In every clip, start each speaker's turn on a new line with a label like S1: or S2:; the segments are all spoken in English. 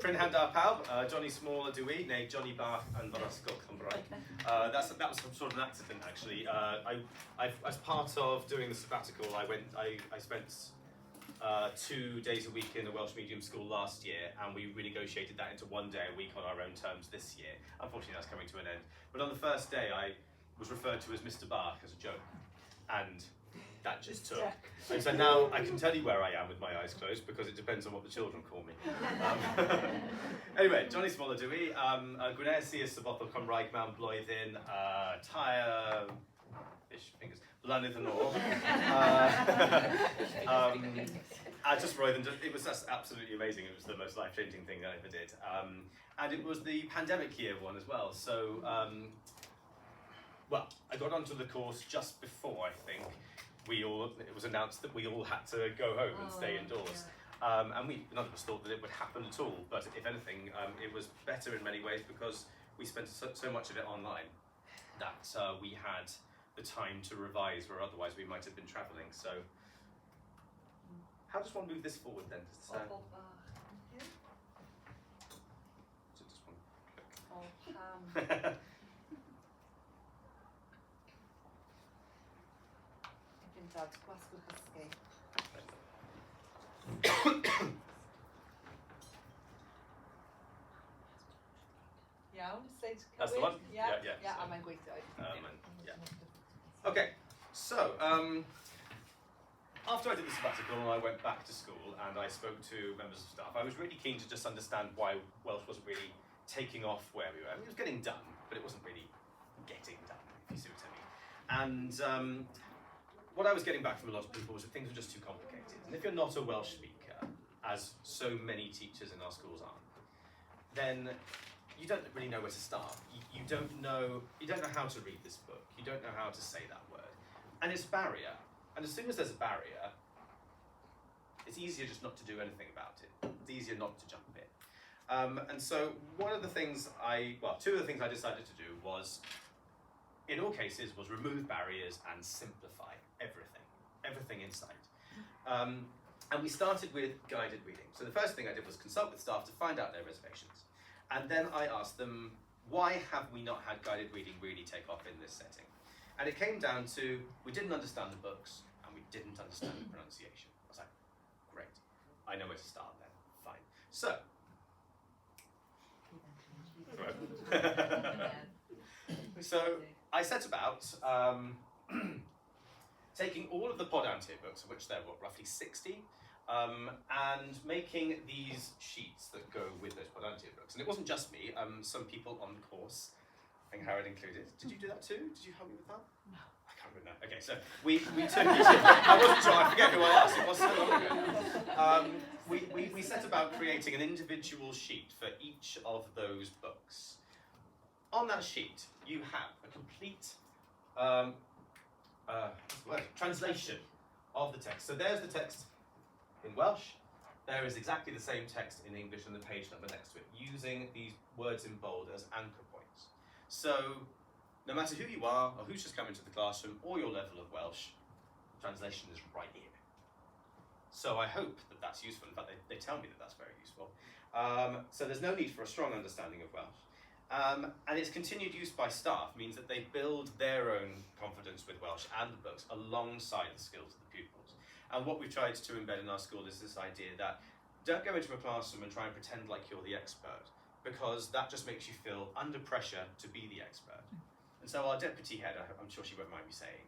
S1: Pryn Handar Pawb, Johnny Small ydw I, neu Johnny Bach yn fy ysgol Cymraeg. That was some sort of an accident actually. As part of doing the sabbatical, I spent 2 days a week in a Welsh medium school last year, and we renegotiated that into 1 day a week on our own terms this year. Unfortunately, that's coming to an end. But on the first day, I was referred to as Mr. Bach as a joke, and that just took. And so now I can tell you where I am with my eyes closed, because it depends on what the children call me. Anyway, Johnny Small ydw I, gwnes i y sabbatical Cymraeg mewn blwyddyn, tair, fingers, blynedd yn ôl. It was just absolutely amazing. It was the most life-changing thing I ever did. And it was the pandemic year one as well. So, well, I got onto the course just before, I think, it was announced that we all had to go home and stay indoors. Yeah. And none of us thought that it would happen at all. But if anything, it was better in many ways, because we spent so much of it online that we had the time to revise, where otherwise we might have been travelling. So, how does one move this forward then? So just one click. That's the one? Yeah,
S2: I'm on Goytre.
S1: Okay, so after I did the sabbatical and I went back to school and I spoke to members of staff, I was really keen to just understand why Welsh wasn't really taking off where we were. I mean, it was getting done, but it wasn't really getting done, if you see what I mean. And what I was getting back from a lot of people was that things were just too complicated. And if you're not a Welsh speaker, as so many teachers in our schools are, then you don't really know where to start. You don't know how to read this book. You don't know how to say that word. And it's a barrier. And as soon as there's a barrier, it's easier just not to do anything about it. It's easier not to jump in. And so two of the things I decided to do was, in all cases, was remove barriers and simplify everything inside. And we started with guided reading. So the first thing I did was consult with staff to find out their reservations. And then I asked them, why have we not had guided reading really take off in this setting? And it came down to, we didn't understand the books and we didn't understand the pronunciation. I was like, great, I know where to start then, fine. So, so I set about taking all of the Podantir books, of which there were roughly 60, and making these sheets that go with those Podantir books. And it wasn't just me, some people on the course, I think Harrod included. Did you do that too? Did you help me with that? No. I can't remember. Okay, so we took these, I wasn't sure, I forget who I asked, it was so long ago. We set about creating an individual sheet for each of those books. On that sheet, you have a complete translation of the text. So there's the text in Welsh. There is exactly the same text in English and the page number next to it, using these words in bold as anchor points. So no matter who you are, or who's just come into the classroom, or your level of Welsh, translation is right here. So I hope that that's useful. In fact, they tell me that that's very useful. So there's no need for a strong understanding of Welsh. And its continued use by staff means that they build their own confidence with Welsh and the books alongside the skills of the pupils. And what we've tried to embed in our school is this idea that don't go into a classroom and try and pretend like you're the expert, because that just makes you feel under pressure to be the expert. And so our deputy head, I'm sure she won't mind me saying,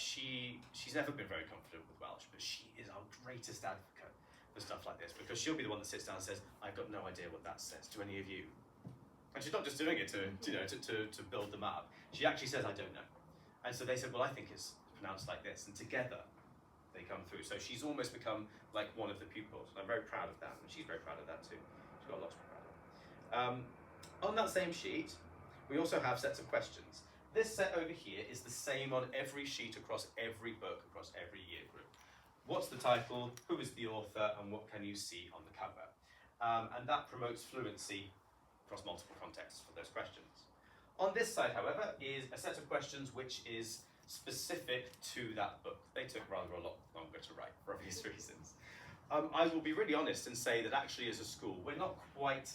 S1: she's never been very confident with Welsh, but she is our greatest advocate for stuff like this, because she'll be the one that sits down and says, I've got no idea what that says. Do any of you? And she's not just doing it to build them up. She actually says, I don't know. And so they said, well, I think it's pronounced like this. And together they come through. So she's almost become like one of the pupils. And I'm very proud of that. And she's very proud of that too. She's got a lot to be proud of. On that same sheet, we also have sets of questions. This set over here is the same on every sheet across every book, across every year group. What's the title? Who is the author? And what can you see on the cover? And that promotes fluency across multiple contexts for those questions. On this side, however, is a set of questions which is specific to that book. They took rather a lot longer to write for obvious reasons. I will be really honest and say that actually as a school, we're not quite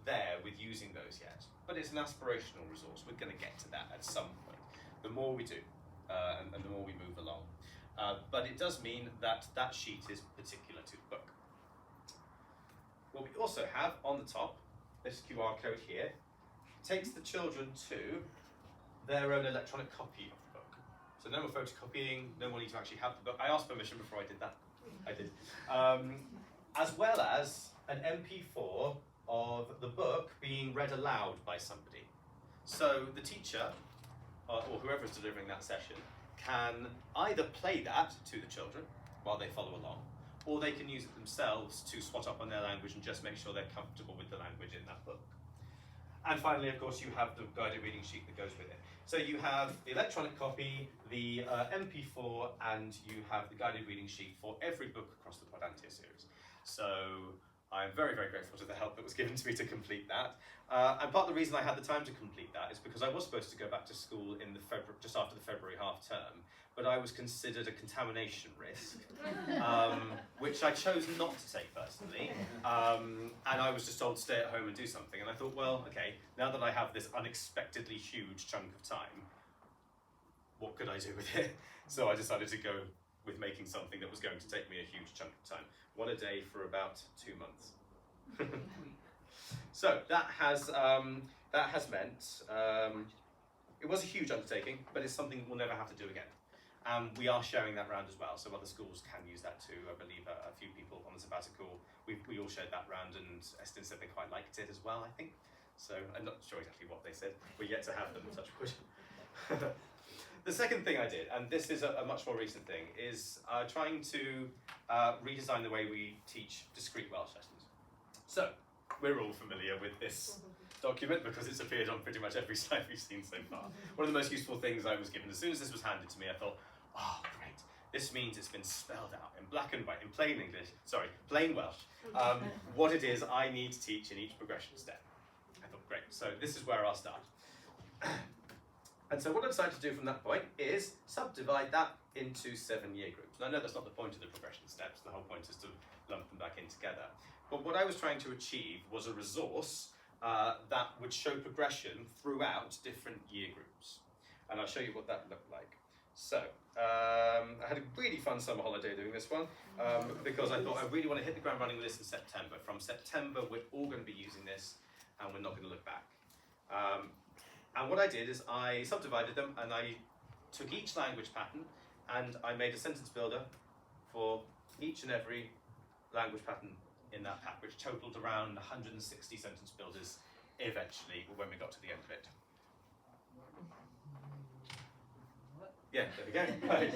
S1: there with using those yet, but it's an aspirational resource. We're going to get to that at some point. The more we do, and the more we move along. But it does mean that that sheet is particular to the book. What we also have on the top, this QR code here, takes the children to their own electronic copy of the book. So no more photocopying, no more need to actually have the book. I asked permission before I did that. I did. As well as an MP4 of the book being read aloud by somebody. So the teacher, or whoever is delivering that session, can either play that to the children while they follow along, or they can use it themselves to swat up on their language and just make sure they're comfortable with the language in that book. And finally, of course, you have the guided reading sheet that goes with it. So you have the electronic copy, the MP4, and you have the guided reading sheet for every book across the Podantia series. So I'm very, very grateful to the help that was given to me to complete that. And part of the reason I had the time to complete that is because I was supposed to go back to school in the just after the February half term, but I was considered a contamination risk, which I chose not to take personally. And I was just told to stay at home and do something. And I thought, well, okay, now that I have this unexpectedly huge chunk of time, what could I do with it? So I decided to go with making something that was going to take me a huge chunk of time. One a day for about 2 months. So that has meant it was a huge undertaking, but it's something we'll never have to do again. We are sharing that round as well, so other schools can use that too. I believe a few people on the sabbatical, we all shared that round, and Eston said they quite liked it as well, I think. So I'm not sure exactly what they said. We're yet to have them, touch wood. The second thing I did, and this is a much more recent thing, is trying to redesign the way we teach discrete Welsh lessons. So we're all familiar with this document because it's appeared on pretty much every slide we've seen so far. One of the most useful things I was given, as soon as this was handed to me, I thought, oh great, this means it's been spelled out in black and white, in plain English, sorry, plain Welsh, what it is I need to teach in each progression step. I thought, great, so this is where I'll start. And so what I decided to do from that point is subdivide that into 7 year groups. And I know that's not the point of the progression steps, the whole point is to lump them back in together. But what I was trying to achieve was a resource that would show progression throughout different year groups. And I'll show you what that looked like. So, I had a really fun summer holiday doing this one, because I thought I really want to hit the ground running with this in September. From September, we're all going to be using this, and we're not going to look back. And what I did is I subdivided them, and I took each language pattern, and I made a sentence builder for each and every language pattern in that pack, which totaled around 160 sentence builders eventually when we got to the end of it. Yeah, there we go. Right.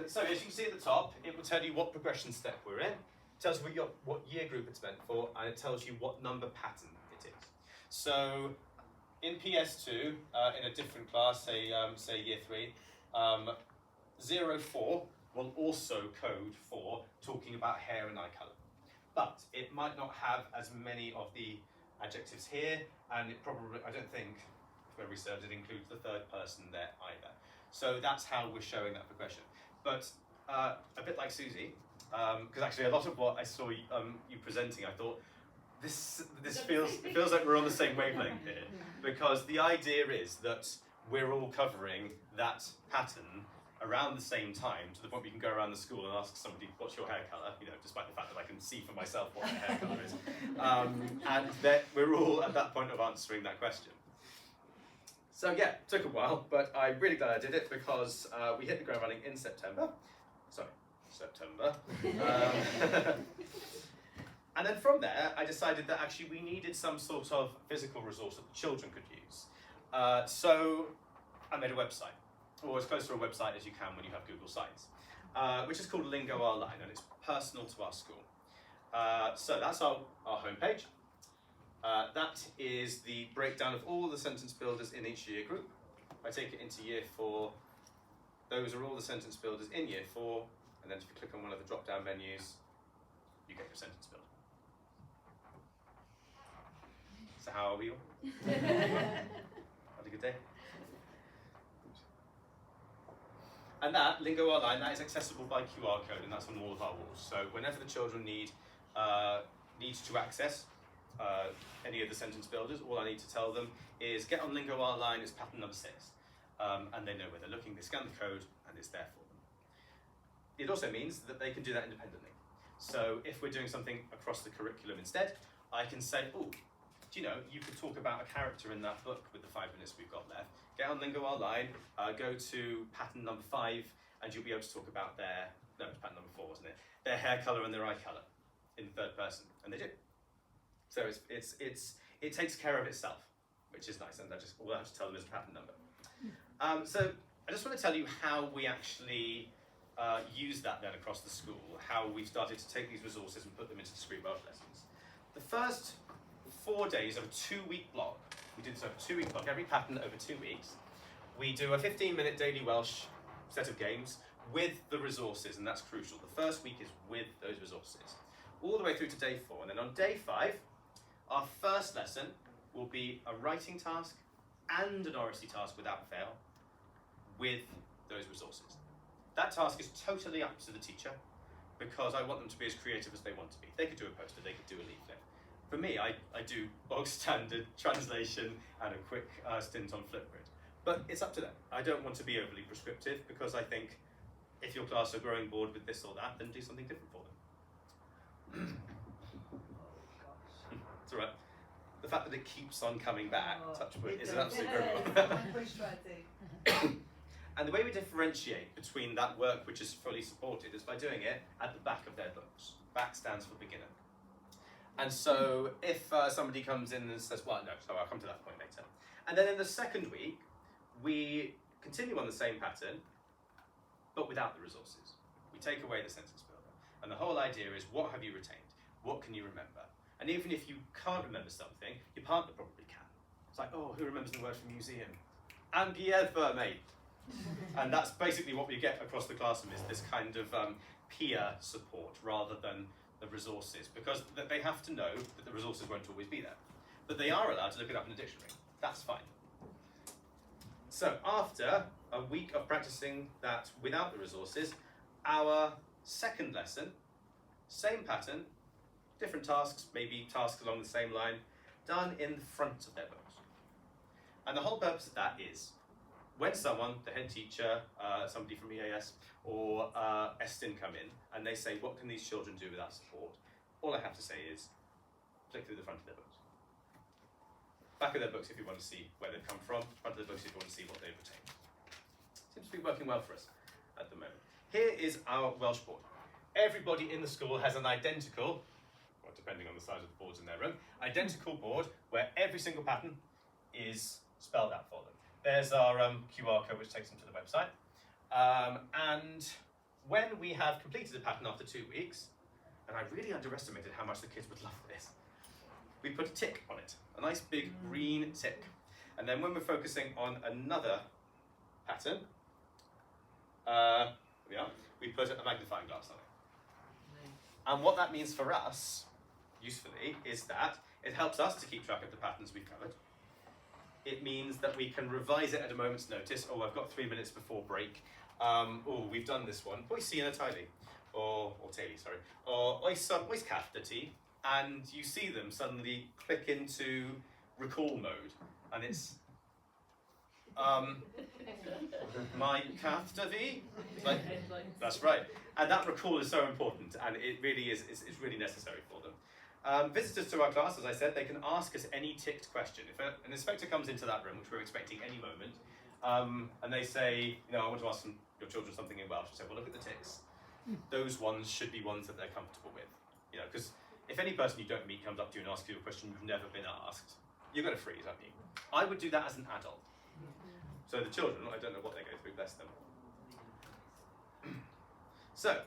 S1: So as you can see at the top, it will tell you what progression step we're in, it tells you what year group it's meant for, and it tells you what number pattern it is. So in PS2, in a different class, say year 3, 04 will also code for talking about hair and eye colour. But it might not have as many of the adjectives here, and it probably, I don't think, if memory serves, it includes the third person there either. So that's how we're showing that progression. But a bit like Susie, because actually a lot of what I saw you presenting, I thought, this feels like we're on the same wavelength here, because the idea is that we're all covering that pattern around the same time, to the point we can go around the school and ask somebody, what's your hair colour? You know, despite the fact that I can see for myself what my hair colour is. And that we're all at that point of answering that question. So yeah, it took a while, but I'm really glad I did it, because we hit the ground running in September. Sorry, September. And then from there, I decided that actually we needed some sort of physical resource that the children could use. So I made a website, or as close to a website as you can when you have Google Sites, which is called Lingo Online, and it's personal to our school. So that's our homepage. That is the breakdown of all the sentence builders in each year group. If I take it into year 4, those are all the sentence builders in year 4, and then if you click on one of the drop-down menus, you get your sentence builder. So how are we all? Had a good day? And that, Lingo Online, that is accessible by QR code, and that's on all of our walls. So whenever the children need to access any of the sentence builders, all I need to tell them is get on Lingo Online, it's pattern number 6. And they know where they're looking, they scan the code, and it's there for them. It also means that they can do that independently. So if we're doing something across the curriculum instead, I can say, oh, do you know, you could talk about a character in that book with the 5 minutes we've got left. Get on Lingo Online, go to pattern number 5, and you'll be able to talk about their, no, it's pattern number 4, wasn't it? Their hair colour and their eye colour in third person, and they do. So it takes care of itself, which is nice, and all I have to tell them is a pattern number. So I just want to tell you how we actually use that then across the school, how we've started to take these resources and put them into discrete Welsh lessons. The first 4 days of a 2-week block, we did so a 2-week block, every pattern over 2 weeks. We do a 15-minute daily Welsh set of games with the resources, and that's crucial. The first week is with those resources, all the way through to day 4. And then on day 5, our first lesson will be a writing task and an oracy task without fail with those resources. That task is totally up to the teacher because I want them to be as creative as they want to be. They could do a poster, they could do a leaflet. For me, I do bog standard translation and a quick stint on Flipgrid. But it's up to them. I don't want to be overly prescriptive because I think if your class are growing bored with this or that, then do something different for them. It's all right. The fact that it keeps on coming back, touch wood, is an absolute miracle. And the way we differentiate between that work which is fully supported is by doing it at the back of their books. Back stands for beginner. And so if somebody comes in and says, well, no, so I'll come to that point later. And then in the second week, we continue on the same pattern, but without the resources. We take away the sentence builder. And the whole idea is, what have you retained? What can you remember? And even if you can't remember something, your partner probably can. It's like, oh, who remembers the word from museum? Ambieva, mate. And that's basically what we get across the classroom, is this kind of peer support rather than the resources, because they have to know that the resources won't always be there. But they are allowed to look it up in a dictionary. That's fine. So after a week of practicing that without the resources, our second lesson, same pattern, different tasks, maybe tasks along the same line, done in front of their books. And the whole purpose of that is, when someone, the head teacher, somebody from EAS or Estin come in and they say, what can these children do without support? All I have to say is, flick through the front of their books. Back of their books if you want to see where they've come from, front of the books if you want to see what they've retained. Seems to be working well for us at the moment. Here is our Welsh board. Everybody in the school has an identical, well, depending on the size of the boards in their room, identical board where every single pattern is spelled out for them. There's our QR code which takes them to the website. And when we have completed a pattern after 2 weeks, and I really underestimated how much the kids would love this, we put a tick on it, a nice big green tick. And then when we're focusing on another pattern, we put a magnifying glass on it. And what that means for us, usefully, is that it helps us to keep track of the patterns we've covered. It means that we can revise it at a moment's notice. Oh, I've got 3 minutes before break. Oh, we've done this one. Oes si yn y teulu. Or teulu, sorry. Or oes cath dy ti. And you see them suddenly click into recall mode. And it's, my cath dy fi? Like, that's right. And that recall is so important, and it really is, it's really necessary for them. Visitors to our class, as I said, they can ask us any ticked question. If an inspector comes into that room, which we're expecting any moment, and they say, you know, I want to ask your children something in Welsh, I say, well, look at the ticks. Those ones should be ones that they're comfortable with. You know, because if any person you don't meet comes up to you and asks you a question you've never been asked, you're going to freeze, aren't you? I would do that as an adult. So the children, I don't know what they go through, bless them. So,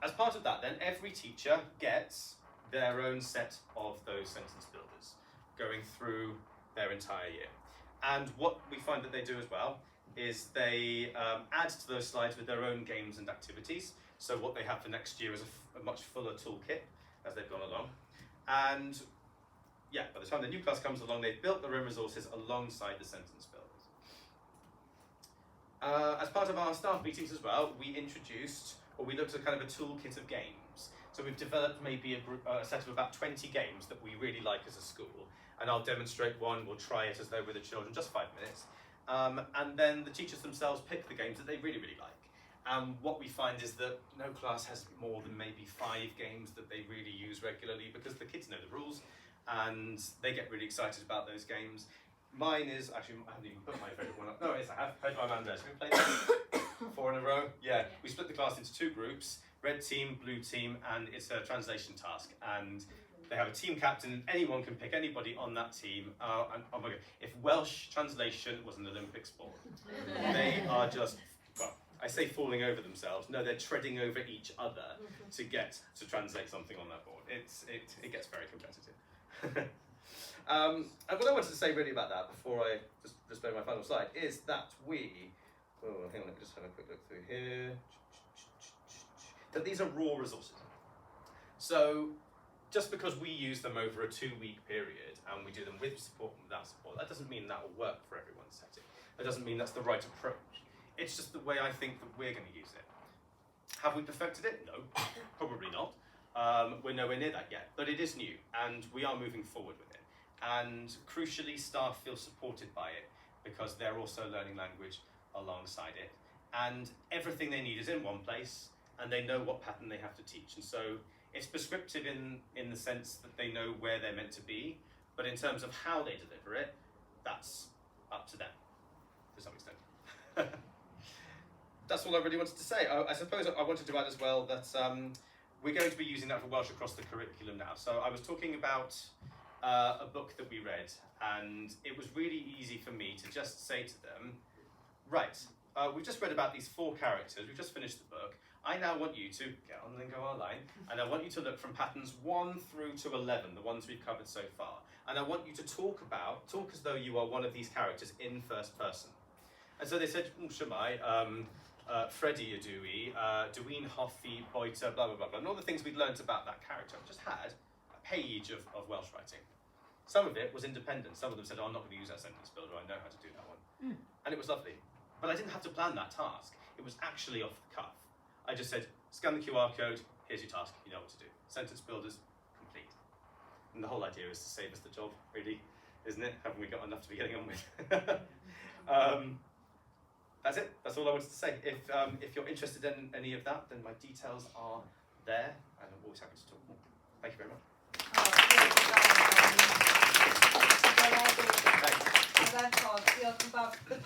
S1: as part of that then, every teacher gets their own set of those sentence builders going through their entire year. And what we find that they do as well is they add to those slides with their own games and activities. So what they have for next year is a much fuller toolkit as they've gone along. And yeah, by the time the new class comes along, they've built their own resources alongside the sentence builders. As part of our staff meetings as well, we introduced, or we looked at kind of a toolkit of games. So we've developed maybe a set of about 20 games that we really like as a school, and I'll demonstrate one, we'll try it as though with the children, just 5 minutes. And then the teachers themselves pick the games that they really, really like. And what we find is that no class has more than maybe 5 games that they really use regularly, because the kids know the rules and they get really excited about those games. Mine is, actually, I haven't even put my favourite one up. No, yes, I have. Heard my man there. So we played that 4 in a row. Yeah, we split the class into 2 groups, red team, blue team, and it's a translation task. And they have a team captain, and anyone can pick anybody on that team. And oh my God, if Welsh translation was an Olympic sport, they are just, well, I say falling over themselves. No, they're treading over each other to get to translate something on that board. It gets very competitive. And what I wanted to say really about that, before I just display my final slide, is that hang on, let me just have a quick look through here. That these are raw resources. So just because we use them over a 2-week period and we do them with support and without support, that doesn't mean that will work for everyone's setting. That doesn't mean that's the right approach. It's just the way I think that we're going to use it. Have we perfected it? No, probably not. We're nowhere near that yet, but it is new and we are moving forward with it. And crucially, staff feel supported by it because they're also learning language alongside it. And everything they need is in one place and they know what pattern they have to teach. And so it's prescriptive in the sense that they know where they're meant to be, but in terms of how they deliver it, that's up to them to some extent. That's all I really wanted to say. I suppose I wanted to add as well that we're going to be using that for Welsh across the curriculum now. So I was talking about a book that we read, and it was really easy for me to just say to them, right, we've just read about these 4 characters, we've just finished the book. I now want you to get on the Lingo line, and I want you to look from patterns 1 through to 11, the ones we've covered so far. And I want you to talk as though you are one of these characters in first person. And so they said, Shemai, Freddie Adui, Dwyn Hoffi, Goytre, blah, blah, blah, blah. And all the things we'd learnt about that character. I just had a page of Welsh writing. Some of it was independent. Some of them said, I'm not going to use that sentence builder, I know how to do that one. And it was lovely. But I didn't have to plan that task. It was actually off the cuff. I just said, scan the QR code, here's your task, you know what to do. Sentence builder's complete. And the whole idea is to save us the job, really, isn't it? Haven't we got enough to be getting on with? That's it. That's all I wanted to say. If you're interested in any of that, then my details are there, and I'm always happy to talk more. Thank you very much.
S2: Thanks.